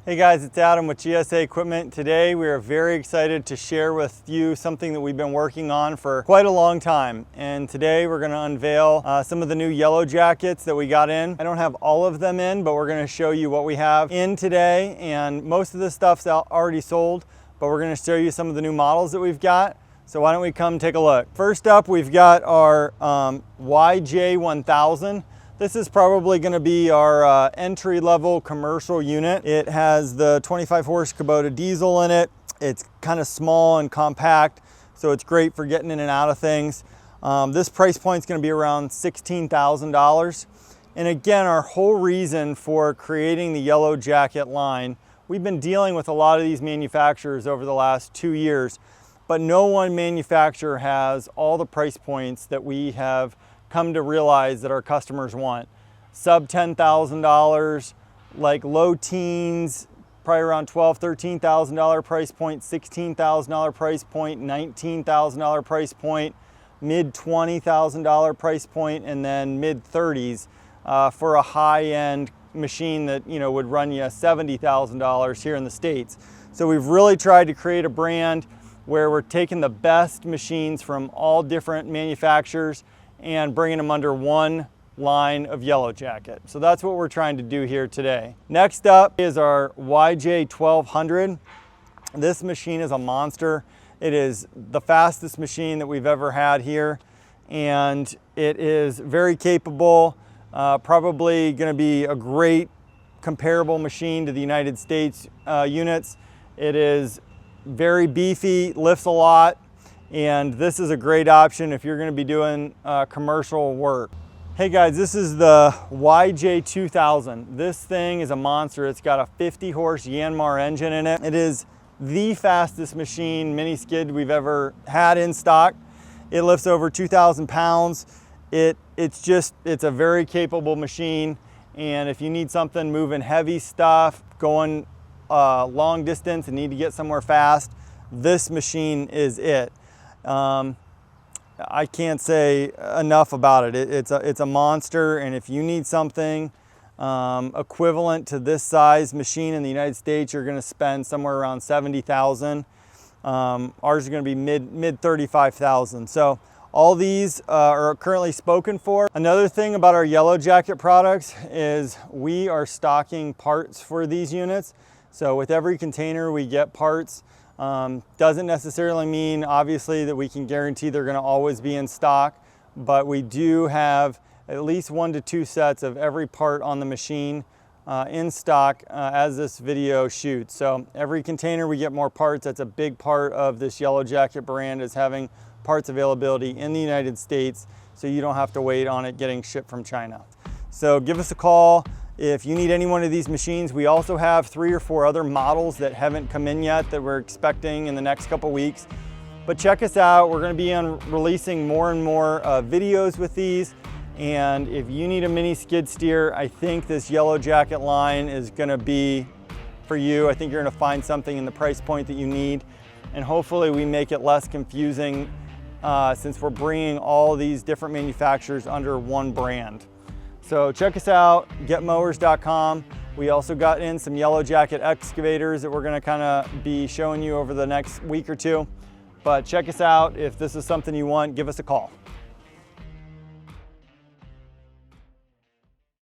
Hey guys, it's Adam with GSA Equipment. Today we are very excited to share with you something that we've been working on for quite a long time. And today we're going to unveil some of the new yellow jackets that we got in. I don't have all of them in, but we're going to show you what we have in today. And most of the stuff's already sold, but we're going to show you some of the new models that we've got. So why don't we come take a look. First up, we've got our YJ1000. This is probably going to be our entry-level commercial unit. It has the 25 horse Kubota diesel in it. It's kind of small and compact, so it's great for getting in and out of things. This price point is going to be around $16,000. And again, our whole reason for creating the yellow jacket line, we've been dealing with a lot of these manufacturers over the last 2 years, but no one manufacturer has all the price points that we have come to realize that our customers want. Sub $10,000, like low teens, probably around $12,000, $13,000 price point, $16,000 price point, $19,000 price point, mid $20,000 price point, and then mid 30s for a high-end machine that would run you $70,000 here in the States. So we've really tried to create a brand where we're taking the best machines from all different manufacturers and bringing them under one line of yellow jacket. So that's what we're trying to do here today. Next up is our YJ1200. This machine is a monster. It is the fastest machine that we've ever had here, and it is very capable, probably going to be a great comparable machine to the United States units. It is very beefy, lifts a lot, and this is a great option if you're going to be doing commercial work. Hey guys, this is the YJ2000. This thing is a monster. It's got a 50 horse Yanmar engine in it. It is the fastest machine mini skid we've ever had in stock. It lifts over 2,000 pounds. It's a very capable machine, and if you need something moving heavy stuff, going long distance and need to get somewhere fast, this machine is it. I can't say enough about it. It's a monster, and if you need something equivalent to this size machine in the United States, you're going to spend somewhere around $70,000. Ours is going to be mid $35,000. So all these are currently spoken for. Another thing about our yellow jacket products is we are stocking parts for these units. So with every container we get parts. Doesn't necessarily mean, obviously, that we can guarantee they're going to always be in stock, but we do have at least 1 to 2 sets of every part on the machine in stock as this video shoots. So every container we get more parts. That's a big part of this yellow jacket brand, is having parts availability in the United States, so you don't have to wait on it getting shipped from China. So give us a call if you need any one of these machines. We also have 3 or 4 other models that haven't come in yet that we're expecting in the next couple weeks. But check us out. We're going to be releasing more and more videos with these. And if you need a mini skid steer, I think this yellow jacket line is going to be for you. I think you're going to find something in the price point that you need. And hopefully we make it less confusing since we're bringing all these different manufacturers under one brand. So check us out, getmowers.com. We also got in some yellow jacket excavators that we're going to kind of be showing you over the next week or two. But check us out. If this is something you want, give us a call.